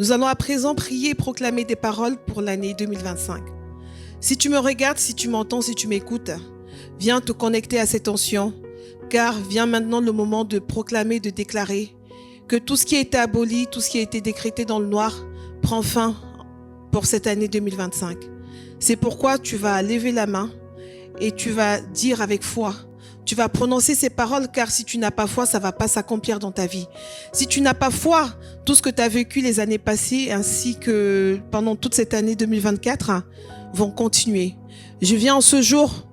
Nous allons à présent prier et proclamer des paroles pour l'année 2025. Si tu me regardes, si tu m'entends, si tu m'écoutes, viens te connecter à cette onction, car vient maintenant le moment de proclamer, de déclarer que tout ce qui a été aboli, tout ce qui a été décrété dans le noir, prend fin pour cette année 2025. C'est pourquoi tu vas lever la main et tu vas dire avec foi. Tu vas prononcer ces paroles, car si tu n'as pas foi, ça ne va pas s'accomplir dans ta vie. Si tu n'as pas foi, tout ce que tu as vécu les années passées, ainsi que pendant toute cette année 2024, vont continuer. Je viens en ce jour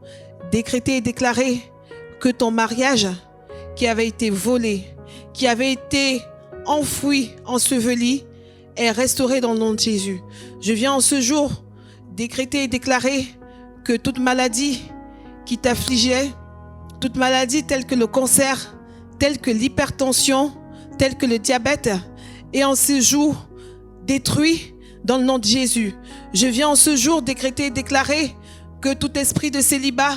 décréter et déclarer que ton mariage qui avait été volé, qui avait été enfoui, enseveli, est restauré dans le nom de Jésus. Je viens en ce jour décréter et déclarer que toute maladie qui t'affligeait, toute maladie telle que le cancer, telle que l'hypertension, telle que le diabète, est en ce jour détruit dans le nom de Jésus. Je viens en ce jour décréter et déclarer que tout esprit de célibat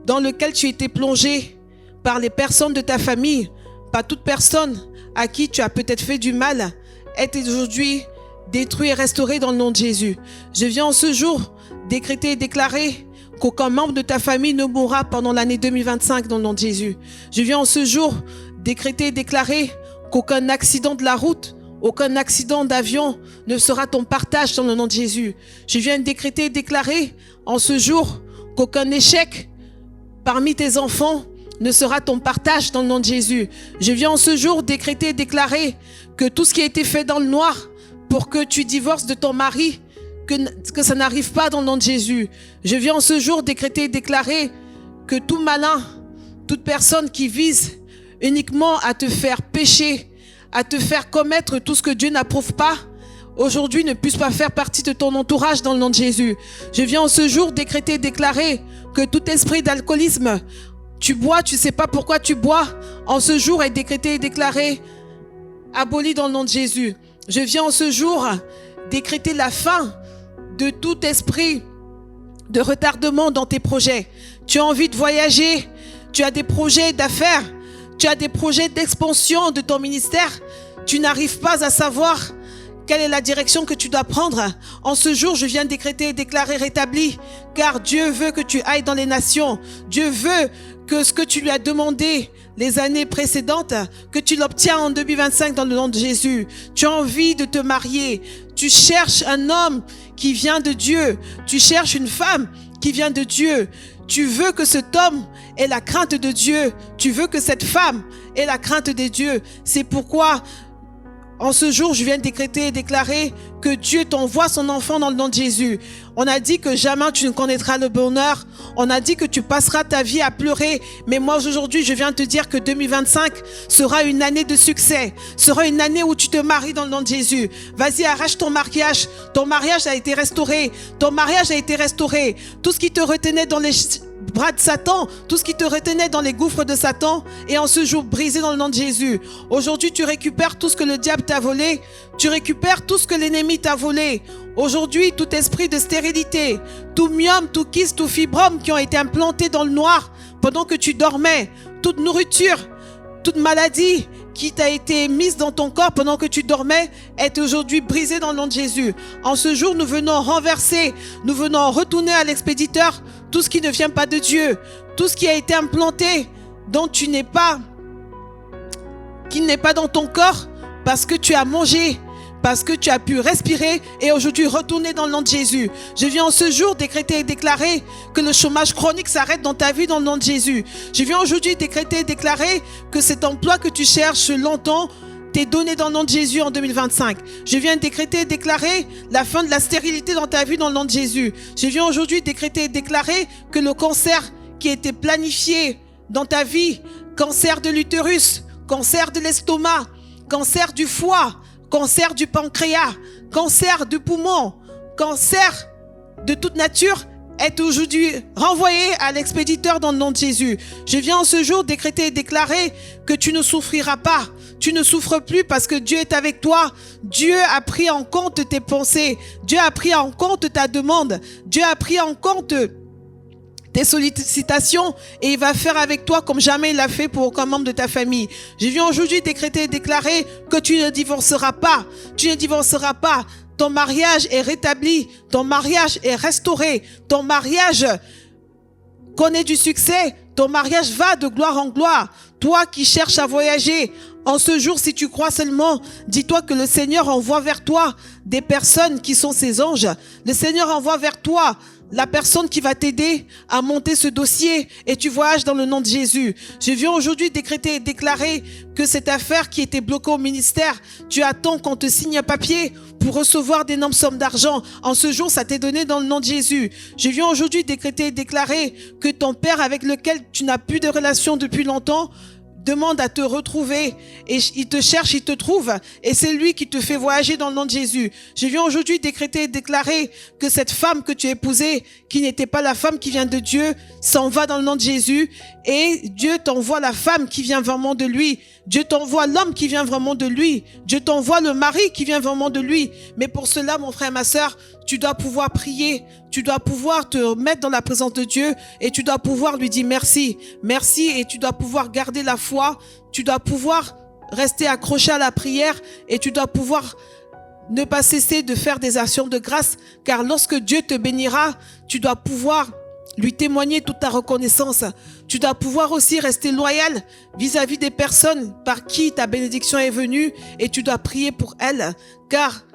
dans lequel tu étais plongé par les personnes de ta famille, par toute personne à qui tu as peut-être fait du mal, est aujourd'hui détruit et restauré dans le nom de Jésus. Je viens en ce jour décréter et déclarer qu'aucun membre de ta famille ne mourra pendant l'année 2025 dans le nom de Jésus. Je viens en ce jour décréter et déclarer qu'aucun accident de la route, aucun accident d'avion ne sera ton partage dans le nom de Jésus. Je viens décréter et déclarer en ce jour qu'aucun échec parmi tes enfants ne sera ton partage dans le nom de Jésus. Je viens en ce jour décréter et déclarer que tout ce qui a été fait dans le noir pour que tu divorces de ton mari, que ça n'arrive pas dans le nom de Jésus. Je viens en ce jour décréter et déclarer que tout malin, toute personne qui vise uniquement à te faire pécher, à te faire commettre tout ce que Dieu n'approuve pas, aujourd'hui ne puisse pas faire partie de ton entourage dans le nom de Jésus. Je viens en ce jour décréter et déclarer que tout esprit d'alcoolisme, tu bois, tu ne sais pas pourquoi tu bois, en ce jour est décrété et déclaré aboli dans le nom de Jésus. Je viens en ce jour décréter la fin de tout esprit de retardement dans tes projets. Tu as envie de voyager, tu as des projets d'affaires, tu as des projets d'expansion de ton ministère, tu n'arrives pas à savoir quelle est la direction que tu dois prendre. En ce jour, je viens décréter et déclarer rétabli, car Dieu veut que tu ailles dans les nations. Dieu veut que ce que tu lui as demandé les années précédentes, que tu l'obtiens en 2025 dans le nom de Jésus. Tu as envie de te marier. Tu cherches un homme qui vient de Dieu. Tu cherches une femme qui vient de Dieu. Tu veux que cet homme ait la crainte de Dieu. Tu veux que cette femme ait la crainte de Dieu. C'est pourquoi en ce jour, je viens décréter et déclarer que Dieu t'envoie son enfant dans le nom de Jésus. On a dit que jamais tu ne connaîtras le bonheur. On a dit que tu passeras ta vie à pleurer. Mais moi, aujourd'hui, je viens te dire que 2025 sera une année de succès. Sera une année où tu te maries dans le nom de Jésus. Vas-y, arrache ton mariage. Ton mariage a été restauré. Ton mariage a été restauré. Tout ce qui te retenait dans les bras de Satan, tout ce qui te retenait dans les gouffres de Satan est en ce jour brisé dans le nom de Jésus. Aujourd'hui, tu récupères tout ce que le diable t'a volé. Tu récupères tout ce que l'ennemi t'a volé. Aujourd'hui, tout esprit de stérilité, tout myome, tout kyste, tout fibrome qui ont été implantés dans le noir pendant que tu dormais, toute nourriture, toute maladie qui t'a été mise dans ton corps pendant que tu dormais est aujourd'hui brisée dans le nom de Jésus. En ce jour, nous venons renverser, nous venons retourner à l'expéditeur tout ce qui ne vient pas de Dieu, tout ce qui a été implanté dont tu n'es pas, qui n'est pas dans ton corps parce que tu as mangé, parce que tu as pu respirer et aujourd'hui retourner dans le nom de Jésus. Je viens en ce jour décréter et déclarer que le chômage chronique s'arrête dans ta vie dans le nom de Jésus. Je viens aujourd'hui décréter et déclarer que cet emploi que tu cherches longtemps t'est donné dans le nom de Jésus en 2025. Je viens décréter et déclarer la fin de la stérilité dans ta vie dans le nom de Jésus. Je viens aujourd'hui décréter et déclarer que le cancer qui a été planifié dans ta vie, cancer de l'utérus, cancer de l'estomac, cancer du foie, cancer du pancréas, cancer du poumon, cancer de toute nature est aujourd'hui renvoyé à l'expéditeur dans le nom de Jésus. Je viens en ce jour décréter et déclarer que tu ne souffriras pas. Tu ne souffres plus parce que Dieu est avec toi. Dieu a pris en compte tes pensées. Dieu a pris en compte ta demande. Dieu a pris en compte tes sollicitations et il va faire avec toi comme jamais il l'a fait pour aucun membre de ta famille. Je viens aujourd'hui décréter et déclarer que tu ne divorceras pas. Tu ne divorceras pas. Ton mariage est rétabli. Ton mariage est restauré. Ton mariage connaît du succès. Ton mariage va de gloire en gloire. Toi qui cherches à voyager, en ce jour, si tu crois seulement, dis-toi que le Seigneur envoie vers toi des personnes qui sont ses anges. Le Seigneur envoie vers toi la personne qui va t'aider à monter ce dossier et tu voyages dans le nom de Jésus. Je viens aujourd'hui décréter et déclarer que cette affaire qui était bloquée au ministère, tu attends qu'on te signe un papier pour recevoir d'énormes sommes d'argent. En ce jour, ça t'est donné dans le nom de Jésus. Je viens aujourd'hui décréter et déclarer que ton père avec lequel tu n'as plus de relation depuis longtemps demande à te retrouver et il te cherche, il te trouve et c'est lui qui te fait voyager dans le nom de Jésus. Je viens aujourd'hui décréter et déclarer que cette femme que tu as épousée, qui n'était pas la femme qui vient de Dieu, s'en va dans le nom de Jésus et Dieu t'envoie la femme qui vient vraiment de lui. Dieu t'envoie l'homme qui vient vraiment de lui. Dieu t'envoie le mari qui vient vraiment de lui. Mais pour cela, mon frère, ma sœur, tu dois pouvoir prier. Tu dois pouvoir te mettre dans la présence de Dieu et tu dois pouvoir lui dire merci. Merci et tu dois pouvoir garder la foi. Tu dois pouvoir rester accroché à la prière et tu dois pouvoir ne pas cesser de faire des actions de grâce. Car lorsque Dieu te bénira, tu dois pouvoir lui témoigner toute ta reconnaissance. Tu dois pouvoir aussi rester loyal vis-à-vis des personnes par qui ta bénédiction est venue et tu dois prier pour elles. Car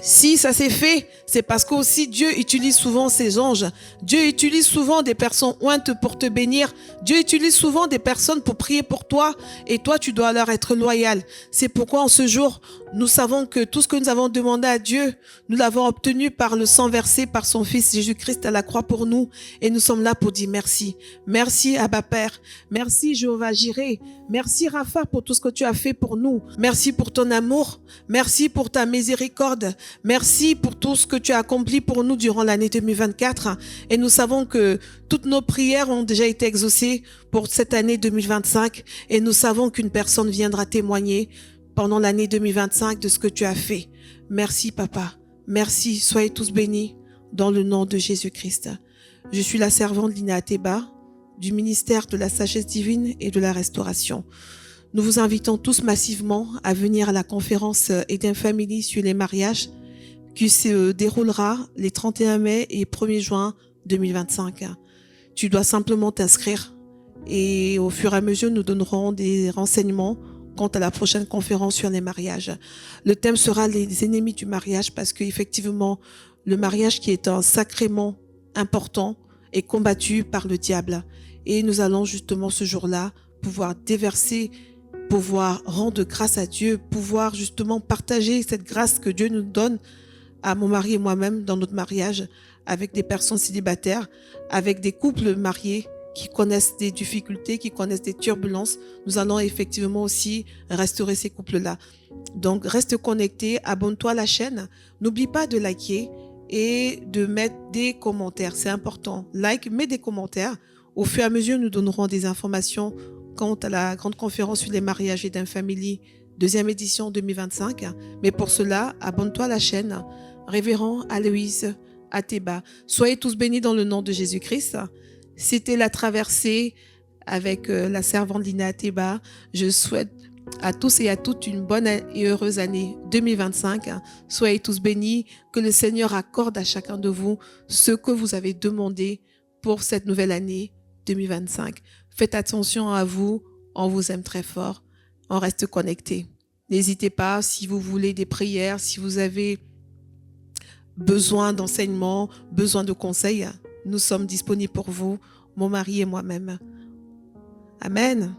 si ça s'est fait, c'est parce qu'aussi Dieu utilise souvent ses anges. Dieu utilise souvent des personnes ointes pour te bénir. Dieu utilise souvent des personnes pour prier pour toi et toi, tu dois leur être loyal. C'est pourquoi en ce jour, nous savons que tout ce que nous avons demandé à Dieu, nous l'avons obtenu par le sang versé par son Fils Jésus-Christ à la croix pour nous et nous sommes là pour dire merci. Merci Abba Père. Merci Jéhovah Jireh. Merci Rapha pour tout ce que tu as fait pour nous. Merci pour ton amour. Merci pour ta miséricorde. Merci pour tout ce que tu as accompli pour nous durant l'année 2024. Et nous savons que toutes nos prières ont déjà été exaucées pour cette année 2025. Et nous savons qu'une personne viendra témoigner pendant l'année 2025 de ce que tu as fait. Merci Papa. Merci. Soyez tous bénis dans le nom de Jésus-Christ. Je suis la servante Lina Ateba du ministère de la sagesse divine et de la restauration. Nous vous invitons tous massivement à venir à la conférence Eden Family sur les mariages qui se déroulera les 31 mai et 1er juin 2025. Tu dois simplement t'inscrire et au fur et à mesure, nous donnerons des renseignements quant à la prochaine conférence sur les mariages. Le thème sera les ennemis du mariage parce qu'effectivement, le mariage qui est un sacrement important est combattu par le diable. Et nous allons justement ce jour-là pouvoir déverser, pouvoir rendre grâce à Dieu, pouvoir justement partager cette grâce que Dieu nous donne à mon mari et moi-même dans notre mariage avec des personnes célibataires, avec des couples mariés qui connaissent des difficultés, qui connaissent des turbulences. Nous allons effectivement aussi restaurer ces couples-là. Donc, reste connecté, abonne-toi à la chaîne. N'oublie pas de liker et de mettre des commentaires. C'est important. Like, mets des commentaires. Au fur et à mesure, nous donnerons des informations quant à la grande conférence sur les mariages Eden Family, deuxième édition 2025. Mais pour cela, abonne-toi à la chaîne. Révérend Aloïse Ateba. Soyez tous bénis dans le nom de Jésus-Christ. C'était la traversée avec la servante Lina Ateba. Je souhaite à tous et à toutes une bonne et heureuse année 2025. Soyez tous bénis. Que le Seigneur accorde à chacun de vous ce que vous avez demandé pour cette nouvelle année 2025. Faites attention à vous. On vous aime très fort. On reste connecté. N'hésitez pas si vous voulez des prières, si vous avez besoin d'enseignements, besoin de conseils. Nous sommes disponibles pour vous, mon mari et moi-même. Amen.